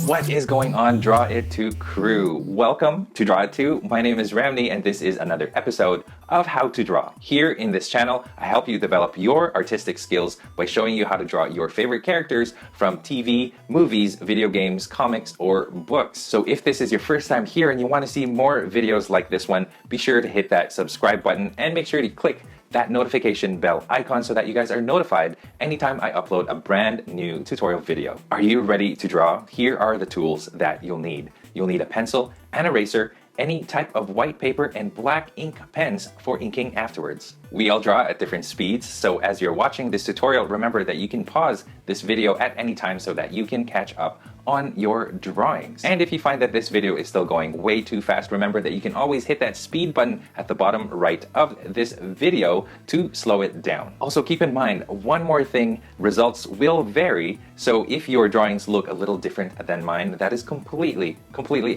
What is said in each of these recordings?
What is going on, Draw It 2 crew? Welcome to Draw It 2. My name is Ramny and this is another episode of How to Draw. Here in this channel, I help you develop your artistic skills by showing you how to draw your favorite characters from TV, movies, video games, comics, or books. So if this is your first time here and you want to see more videos like this one, be sure to hit that subscribe button and make sure to click that notification bell icon so that you guys are notified anytime I upload a brand new tutorial video. Are you ready to draw? Here are the tools that you'll need. You'll need a pencil, an eraser, any type of white paper, and black ink pens for inking afterwards. We all draw at different speeds, so as you're watching this tutorial, remember that you can pause this video at any time so that you can catch up on your drawings. And if you find that this video is still going way too fast, remember that you can always hit that speed button at the bottom right of this video to slow it down. Also keep in mind, one more thing, results will vary, so if your drawings look a little different than mine, that is completely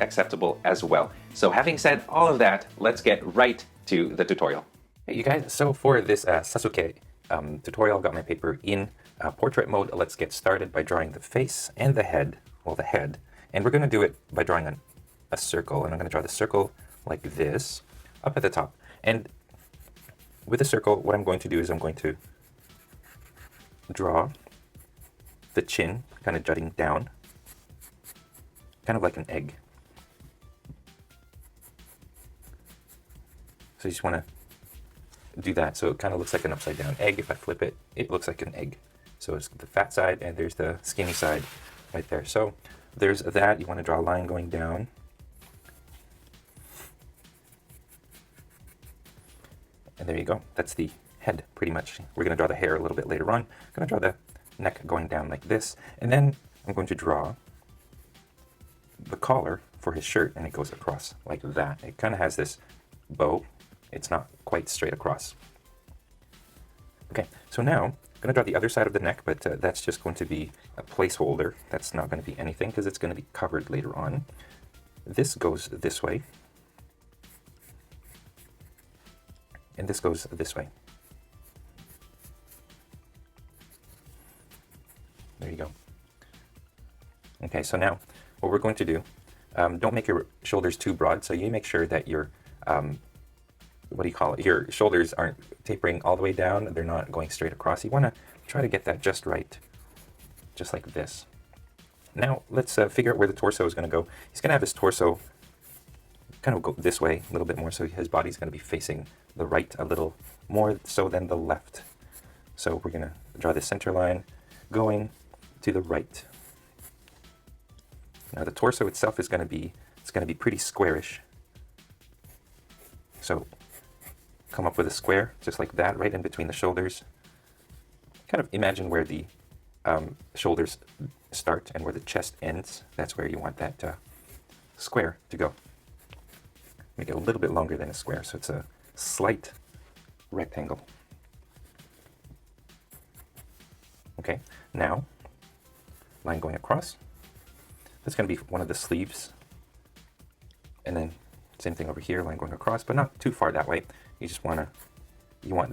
acceptable as well. So having said all of that, let's get right to the tutorial. Hey you guys, so for this SASUKE tutorial, I've got my paper in portrait mode. Let's get started by drawing the face and the head. Well, the head. And we're going to do it by drawing a circle. And I'm going to draw the circle like this, up at the top. And with the circle, what I'm going to do is I'm going to draw the chin kind of jutting down, kind of like an egg. So you just want to do that. So it kind of looks like an upside down egg. If I flip it, it looks like an egg. So it's the fat side and there's the skinny side right there. So there's that. You want to draw a line going down. And there you go. That's the head pretty much. We're going to draw the hair a little bit later on. I'm going to draw the neck going down like this. And then I'm going to draw the collar for his shirt, and it goes across like that. It kind of has this bow. It's not quite straight across. Okay, so now I'm going to draw the other side of the neck, but that's just going to be a placeholder. That's not going to be anything because it's going to be covered later on. This goes this way. And this goes this way. There you go. Okay, so now what we're going to do, don't make your shoulders too broad, so you make sure that your what do you call it? Your shoulders aren't tapering all the way down. They're not going straight across. You want to try to get that just right, just like this. Now let's figure out where the torso is going to go. He's going to have his torso kind of go this way a little bit more, so his body's going to be facing the right a little more so than the left. So we're going to draw the center line going to the right. Now the torso itself is going to be, it's going to be pretty squarish. So come up with a square just like that right in between the shoulders. Kind of imagine where the shoulders start and where the chest ends. That's where you want that square to go. Make it a little bit longer than a square, so it's a slight rectangle. Okay, now line going across. That's going to be one of the sleeves. And then same thing over here, line going across, but not too far that way. You just want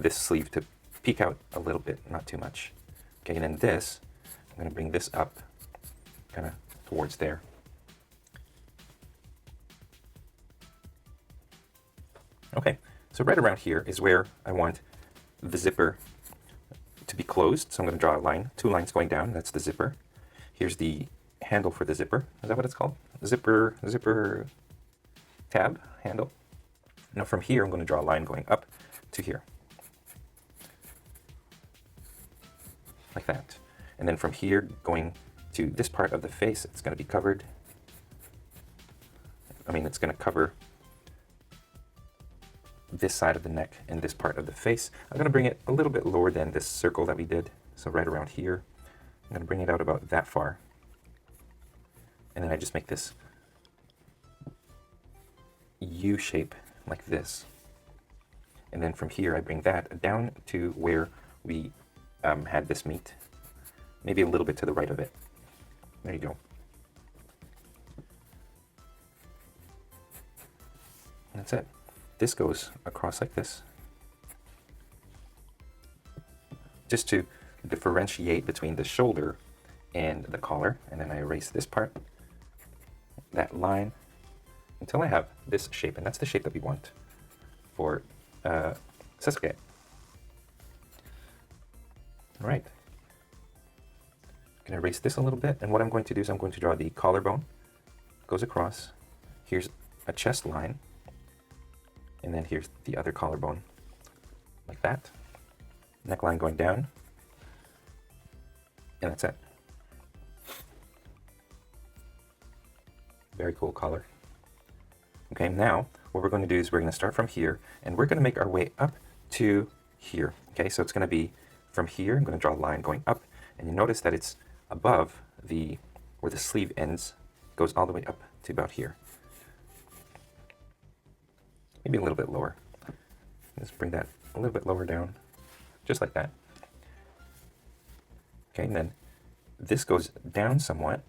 this sleeve to peek out a little bit, not too much. Okay, and then this, I'm going to bring this up kind of towards there. Okay, so right around here is where I want the zipper to be closed. So I'm going to draw a line, two lines going down. That's the zipper. Here's the handle for the zipper. Is that what it's called? Zipper tab handle. Now from here, I'm going to draw a line going up to here. Like that. And then from here, going to this part of the face, it's going to be covered. It's going to cover this side of the neck and this part of the face. I'm going to bring it a little bit lower than this circle that we did. So right around here. I'm going to bring it out about that far. And then I just make this U shape like this. And then from here I bring that down to where we had this meet. Maybe a little bit to the right of it. There you go. That's it. This goes across like this. Just to differentiate between the shoulder and the collar, and then I erase this part, that line until I have this shape, and that's the shape that we want for Sasuke. All right. I'm going to erase this a little bit, and what I'm going to do is I'm going to draw the collarbone. Goes across. Here's a chest line, and then here's the other collarbone, like that. Neckline going down, and that's it. Very cool collar. Okay, now what we're going to do is we're going to start from here, and we're going to make our way up to here. Okay, so it's going to be from here. I'm going to draw a line going up, and you notice that it's above the where the sleeve ends, goes all the way up to about here. Maybe a little bit lower. Let's bring that a little bit lower down, just like that. Okay, and then this goes down somewhat,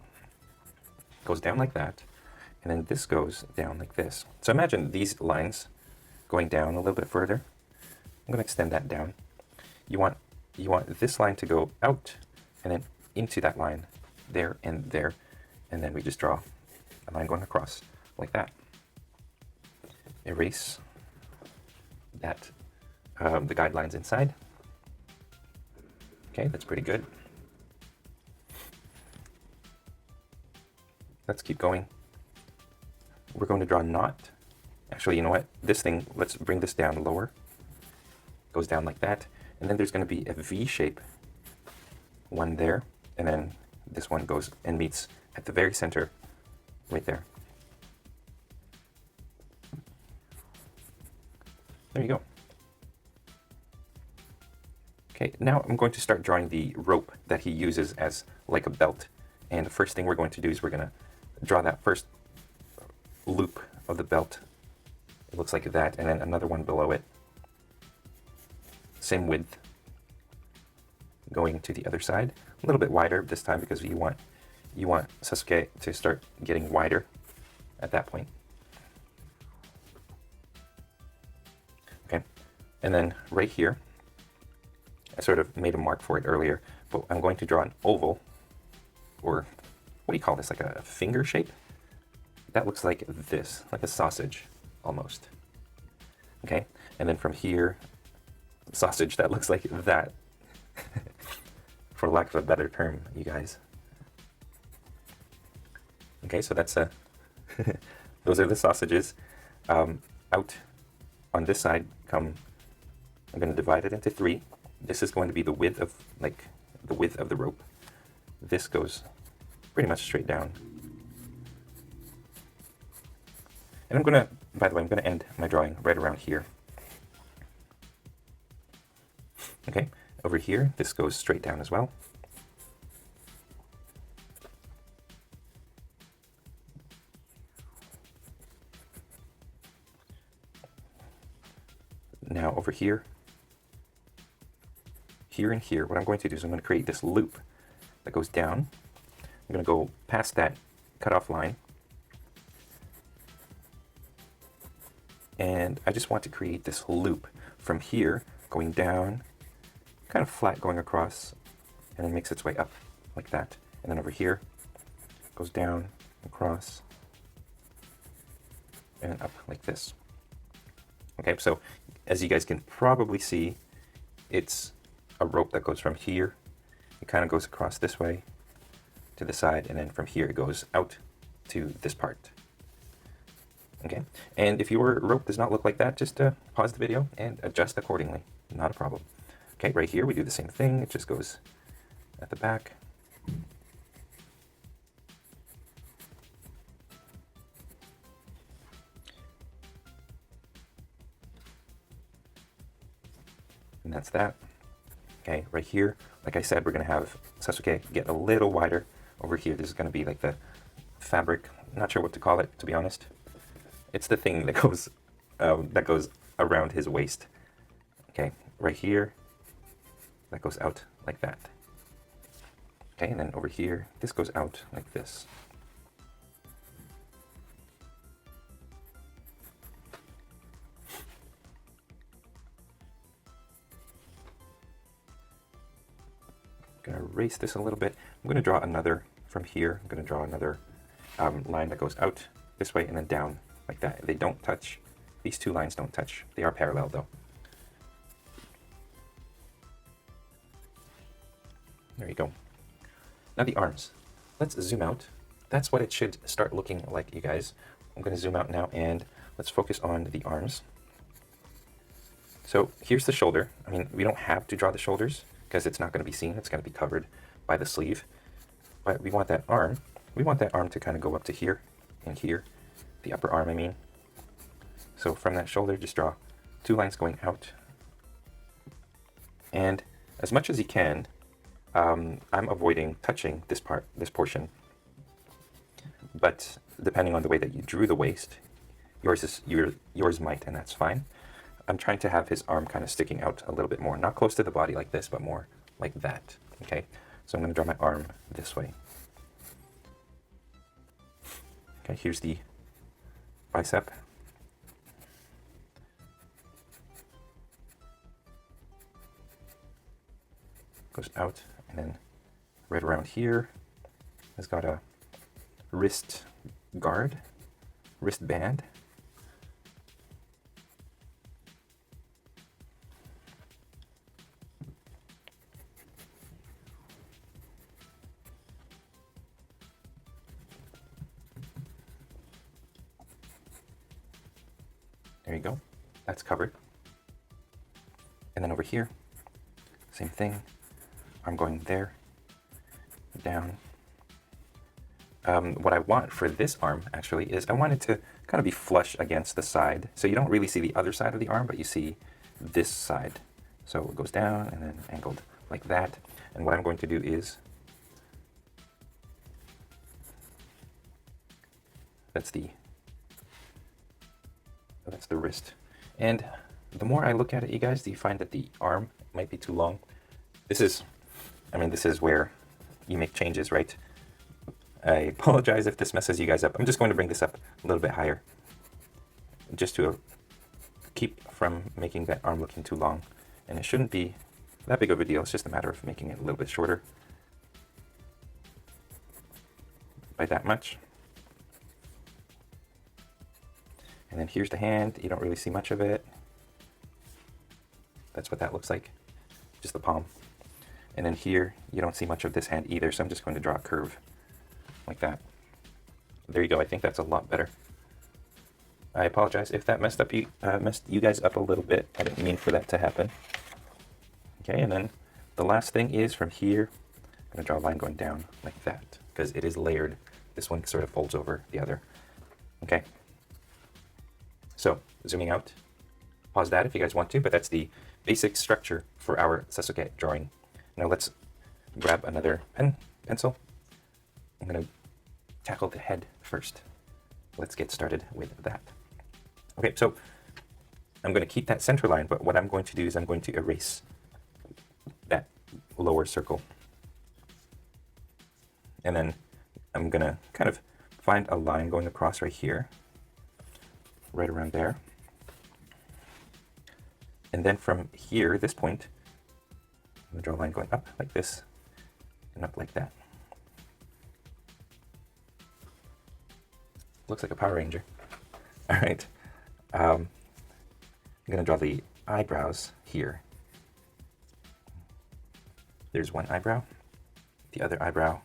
goes down like that, and then this goes down like this. So imagine these lines going down a little bit further. I'm going to extend that down. You want this line to go out and then into that line there, and then we just draw a line going across like that. Erase that the guidelines inside. Okay, that's pretty good. Let's keep going. We're going to draw a knot. Actually, you know what? This thing, let's bring this down lower. Goes down like that. And then there's going to be a V shape. One there. And then this one goes and meets at the very center, right there. There you go. Okay, now I'm going to start drawing the rope that he uses as like a belt. And the first thing we're going to do is we're going to draw that first loop of the belt. It looks like that, and then another one below it. Same width. Going to the other side. A little bit wider this time because you want Sasuke to start getting wider at that point. Okay, and then right here, I sort of made a mark for it earlier, but I'm going to draw an oval, or what do you call this, like a finger shape? That looks like this, like a sausage, almost. Okay, and then from here, sausage that looks like that, for lack of a better term, you guys. Okay, so that's those are the sausages. Out on this side I'm going to divide it into 3. This is going to be the width of the rope. This goes pretty much straight down. And I'm going to, by the way, I'm going to end my drawing right around here. Okay, over here, this goes straight down as well. Now over here, and here, what I'm going to do is I'm going to create this loop that goes down. I'm going to go past that cutoff line. And I just want to create this loop from here, going down, kind of flat going across, and then makes its way up like that. And then over here, goes down, across, and up like this. Okay, so as you guys can probably see, it's a rope that goes from here. It kind of goes across this way to the side, and then from here it goes out to this part. Okay, and if your rope does not look like that, just pause the video and adjust accordingly. Not a problem. Okay, right here we do the same thing. It just goes at the back. And that's that. Okay, right here, like I said, we're going to have Sasuke get a little wider. Over here, this is going to be like the fabric. Not sure what to call it, to be honest. It's the thing that goes around his waist. Okay, right here, that goes out like that. Okay, and then over here, this goes out like this. I'm going to erase this a little bit. I'm going to draw another from here. I'm going to draw another line that goes out this way and then down like that. They don't touch. These two lines don't touch. They are parallel though. There you go. Now the arms. Let's zoom out. That's what it should start looking like, you guys. I'm going to zoom out now and let's focus on the arms. So here's the shoulder. I mean, we don't have to draw the shoulders because it's not going to be seen. It's going to be covered by the sleeve. But we want that arm. We want that arm to kind of go up to here and here. The upper arm, I mean. So from that shoulder, just draw 2 lines going out. And as much as you can, I'm avoiding touching this part, this portion. But depending on the way that you drew the waist, yours might, and that's fine. I'm trying to have his arm kind of sticking out a little bit more, not close to the body like this, but more like that. Okay, so I'm going to draw my arm this way. Okay, here's the bicep. Goes out, and then right around here has got a wrist guard, wristband. There you go. That's covered. And then over here, same thing. I'm going there, down. What I want for this arm, actually, is I want it to kind of be flush against the side. So you don't really see the other side of the arm, but you see this side. So it goes down and then angled like that. And what I'm going to do is, that's the wrist. And the more I look at it, you guys, do you find that the arm might be too long? This is where you make changes, right? I apologize if this messes you guys up. I'm just going to bring this up a little bit higher, just to keep from making that arm looking too long. And it shouldn't be that big of a deal. It's just a matter of making it a little bit shorter by that much. And then here's the hand. You don't really see much of it. That's what that looks like, just the palm. And then here, you don't see much of this hand either, so I'm just going to draw a curve like that. There you go. I think that's a lot better. I apologize if that messed you guys up a little bit. I didn't mean for that to happen. Okay, and then the last thing is from here, I'm going to draw a line going down like that, because it is layered. This one sort of folds over the other. Okay. So, zooming out, pause that if you guys want to, but that's the basic structure for our Sasuke drawing. Now let's grab another pencil. I'm going to tackle the head first. Let's get started with that. Okay, so I'm going to keep that center line, but what I'm going to do is I'm going to erase that lower circle. And then I'm going to kind of find a line going across right here, right around there. And then from here, this point, I'm going to draw a line going up like this and up like that. Looks like a Power Ranger. All right. I'm going to draw the eyebrows here. There's one eyebrow. The other eyebrow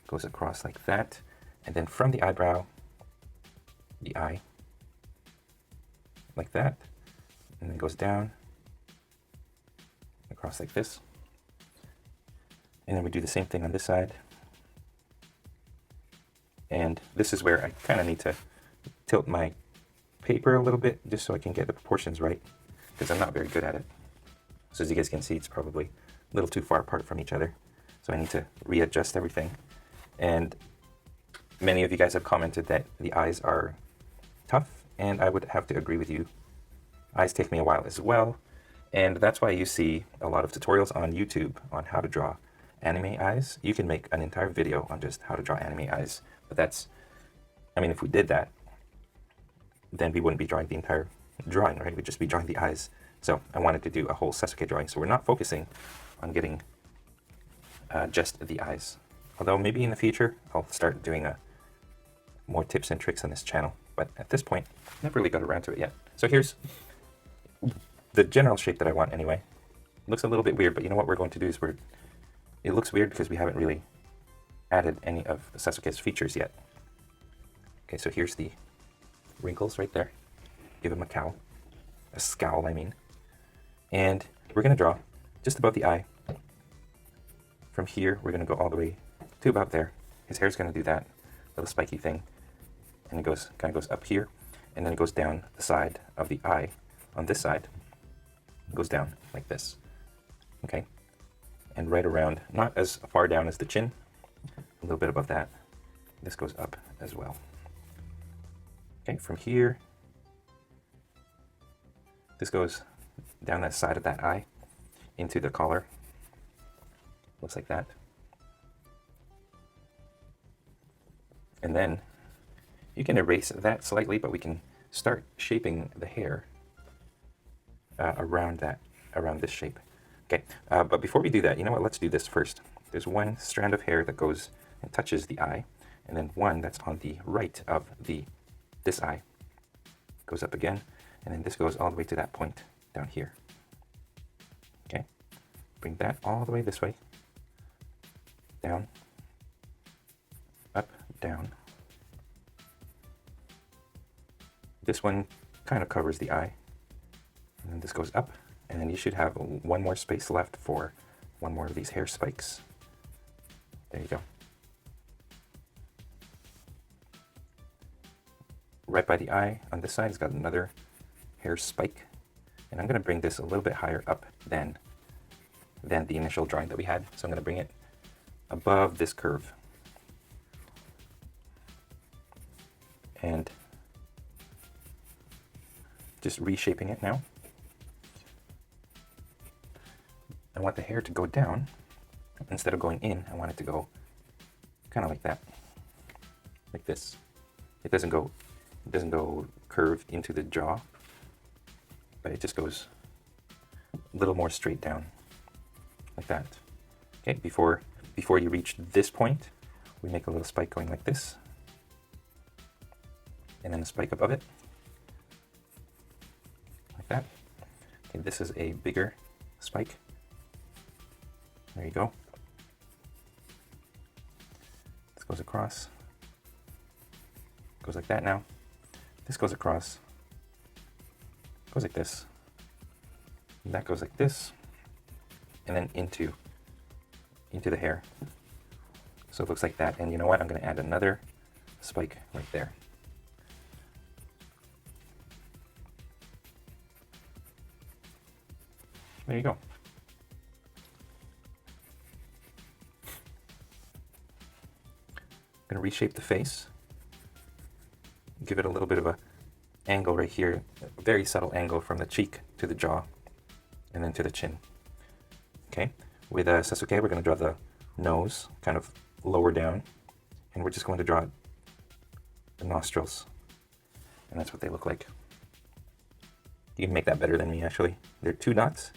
goes across like that. And then from the eyebrow, the eye, like that. And then goes down, across like this. And then we do the same thing on this side. And this is where I kind of need to tilt my paper a little bit just so I can get the proportions right, because I'm not very good at it. So as you guys can see, it's probably a little too far apart from each other. So I need to readjust everything. And many of you guys have commented that the eyes are tough, and I would have to agree with you. Eyes take me a while as well, and that's why you see a lot of tutorials on YouTube on how to draw anime eyes. You can make an entire video on just how to draw anime eyes, but that's, I mean, if we did that, then we wouldn't be drawing the entire drawing, right? We'd just be drawing the eyes. So I wanted to do a whole Sasuke drawing, so we're not focusing on getting just the eyes. Although maybe in the future, I'll start doing a more tips and tricks on this channel, but at this point, never really got around to it yet. So here's the general shape that I want anyway. It looks a little bit weird, but you know what we're going to do is it looks weird because we haven't really added any of Sasuke's features yet. Okay, so here's the wrinkles right there. Give him a scowl, I mean. And we're going to draw just above the eye. From here, we're going to go all the way to about there. His hair's going to do that little spiky thing. And it kind of goes up here, and then it goes down the side of the eye. On this side, it goes down like this. Okay? And right around, not as far down as the chin, a little bit above that. This goes up as well. Okay, from here, this goes down that side of that eye into the collar. Looks like that. And then you can erase that slightly, but we can start shaping the hair around this shape. Okay, but before we do that, you know what? Let's do this first. There's one strand of hair that goes and touches the eye, and then one that's on the right of this eye. Goes up again, and then this goes all the way to that point down here. Okay, bring that all the way this way. Down, up, down. This one kind of covers the eye, and then this goes up, and then you should have one more space left for one more of these hair spikes. There you go. Right by the eye on this side, it's got another hair spike, and I'm going to bring this a little bit higher up than the initial drawing that we had. So I'm going to bring it above this curve, and just reshaping it now. I want the hair to go down. Instead of going in, I want it to go kind of like that, like this. It doesn't go curved into the jaw, but it just goes a little more straight down, like that. Okay, before you reach this point, we make a little spike going like this, and then a spike above it, like that. Okay, this is a bigger spike. There you go. This goes across. Goes like that now. This goes across. Goes like this. And that goes like this. And then into the hair. So it looks like that. And you know what? I'm going to add another spike right there. There you go. I'm going to reshape the face. Give it a little bit of a angle right here, a very subtle angle from the cheek to the jaw, and then to the chin. Okay, with Sasuke, we're going to draw the nose kind of lower down, and we're just going to draw the nostrils, and that's what they look like. You can make that better than me, actually. They're two dots,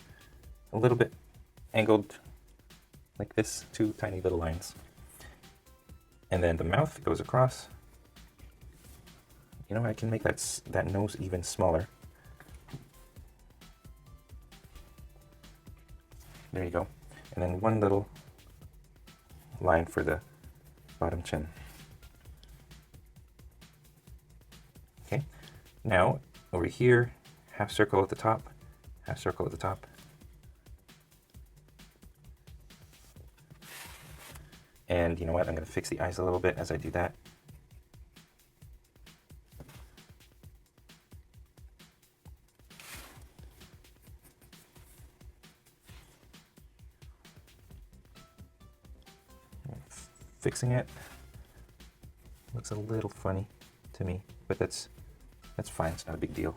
a little bit angled like this, two tiny little lines. And then the mouth goes across. You know, I can make that nose even smaller. There you go. And then one little line for the bottom chin. Okay. Now, over here, half circle at the top, half circle at the top. And you know what? I'm going to fix the eyes a little bit as I do that. Fixing it looks a little funny to me, but that's fine. It's not a big deal.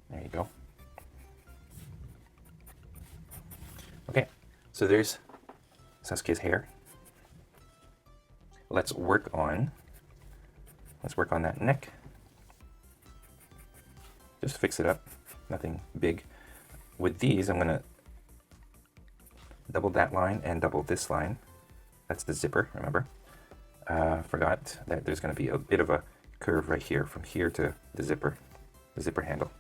There you go. Okay, so there's Sasuke's hair. Let's work on that neck. Just fix it up. Nothing big. With these, I'm gonna double that line and double this line. That's the zipper, remember? Forgot that there's going to be a bit of a curve right here from here to the zipper handle.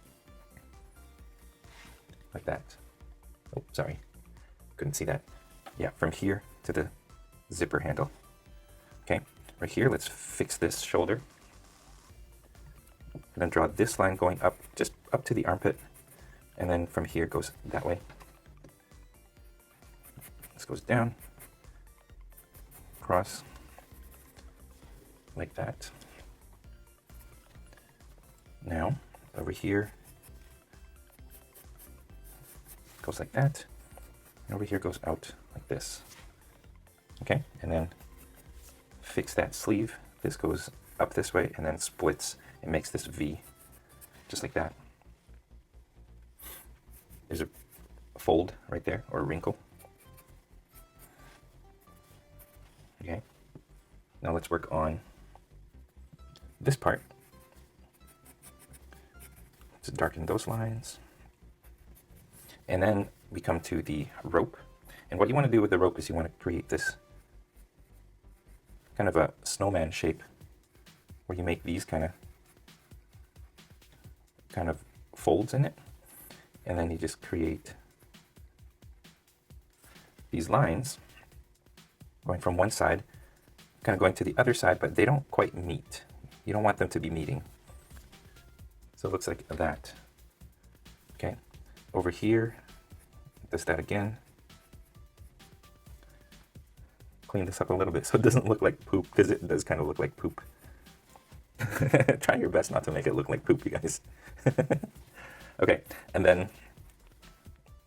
Like that. Oh, sorry. Couldn't see that. Yeah, from here to the zipper handle. Okay, right here, let's fix this shoulder. And then draw this line going up, just up to the armpit. And then from here goes that way. This goes down, across, like that. Now, over here, goes like that. And over here goes out like this. Okay, and then fix that sleeve. This goes up this way and then splits. It makes this V, just like that. There's a fold right there, or a wrinkle. Okay, now let's work on this part. Let's darken those lines. And then we come to the rope. And what you want to do with the rope is you want to create this kind of a snowman shape where you make these kind of folds in it. And then you just create these lines going from one side, kind of going to the other side, but they don't quite meet. You don't want them to be meeting. So it looks like that. Okay, over here, does that again. Clean this up a little bit so it doesn't look like poop, because it does kind of look like poop. Try your best not to make it look like poop, you guys. Okay, and then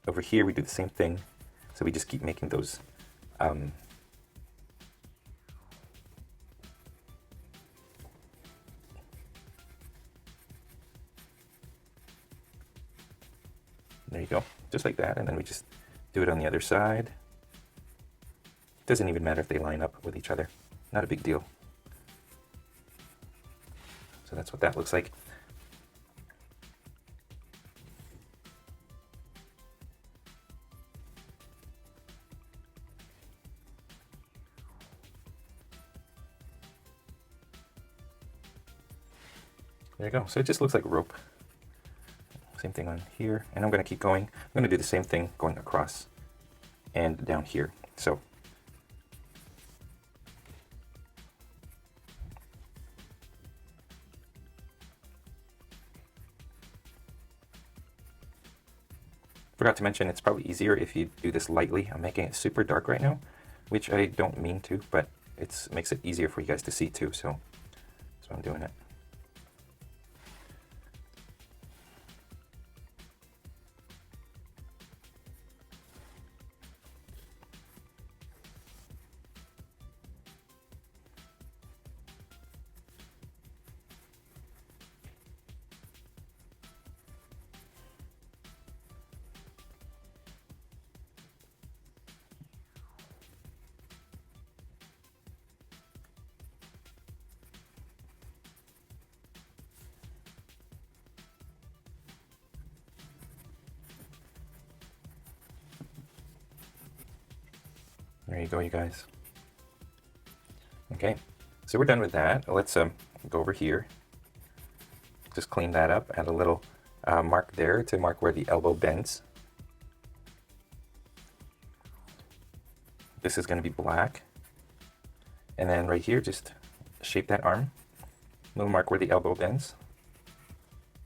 over here we do the same thing. So we just keep making those there you go, just like that, and then we just do it on the other side. Doesn't even matter if they line up with each other, not a big deal. So that's what that looks like. There you go. So it just looks like rope. Same thing on here, and I'm going to keep going. I'm going to do the same thing going across and down here. So forgot to mention, it's probably easier if you do this lightly. I'm making it super dark right now, which I don't mean to, but it makes it easier for you guys to see too, so that's why I'm doing it. There you go, you guys. Okay, so we're done with that. Let's go over here. Just clean that up. Add a little mark there to mark where the elbow bends. This is going to be black. And then right here, just shape that arm. Little mark where the elbow bends.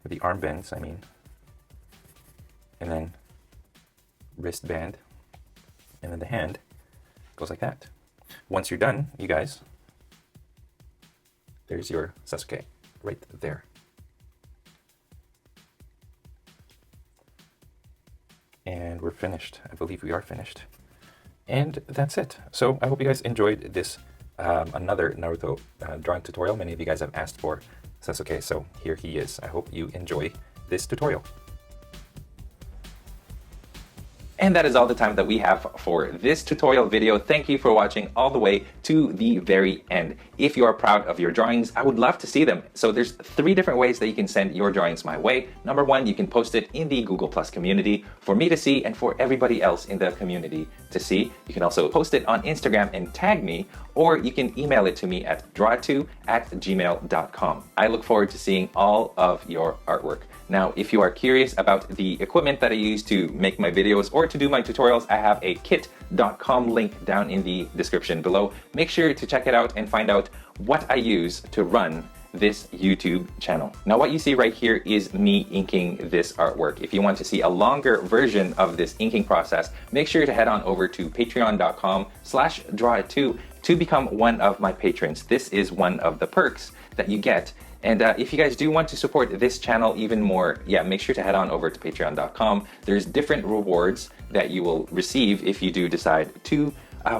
Where the arm bends, I mean. And then wristband. And then the hand goes like that. Once you're done, you guys, there's your Sasuke right there. And we're finished. I believe we are finished. And that's it. So I hope you guys enjoyed this another Naruto drawing tutorial. Many of you guys have asked for Sasuke, so here he is. I hope you enjoy this tutorial. And that is all the time that we have for this tutorial video. Thank you for watching all the way to the very end. If you are proud of your drawings, I would love to see them. So there's 3 different ways that you can send your drawings my way. Number 1, you can post it in the Google Plus community for me to see and for everybody else in the community to see. You can also post it on Instagram and tag me, or you can email it to me at draw2@gmail.com. I look forward to seeing all of your artwork. Now, if you are curious about the equipment that I use to make my videos or to do my tutorials, I have a kit.com link down in the description below. Make sure to check it out and find out what I use to run this YouTube channel. Now, what you see right here is me inking this artwork. If you want to see a longer version of this inking process, make sure to head on over to patreon.com/drawit2 to become one of my patrons. This is one of the perks that you get. And if you guys do want to support this channel even more, make sure to head on over to patreon.com. There's different rewards that you will receive if you do decide to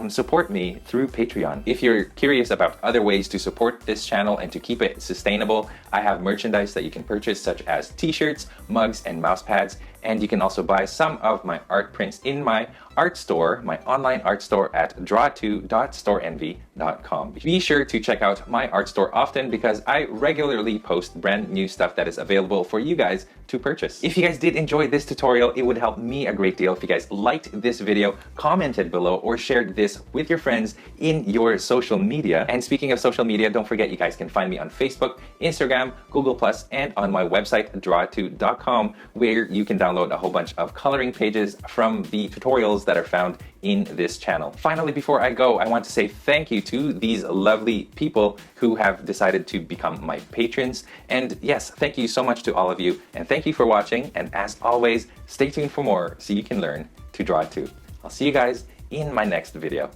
support me through Patreon. If you're curious about other ways to support this channel and to keep it sustainable, I have merchandise that you can purchase, such as t-shirts, mugs, and mouse pads. And you can also buy some of my art prints in my art store, my online art store at draw2.storeenvy.com. Be sure to check out my art store often because I regularly post brand new stuff that is available for you guys to purchase. If you guys did enjoy this tutorial, it would help me a great deal if you guys liked this video, commented below, or shared this with your friends in your social media. And speaking of social media, don't forget you guys can find me on Facebook, Instagram, Google+, and on my website, draw2.com, where you can download a whole bunch of coloring pages from the tutorials that are found in this channel. Finally, before I go, I want to say thank you to these lovely people who have decided to become my patrons. And yes, thank you so much to all of you. And thank you for watching. And as always, stay tuned for more so you can learn to draw too. I'll see you guys in my next video.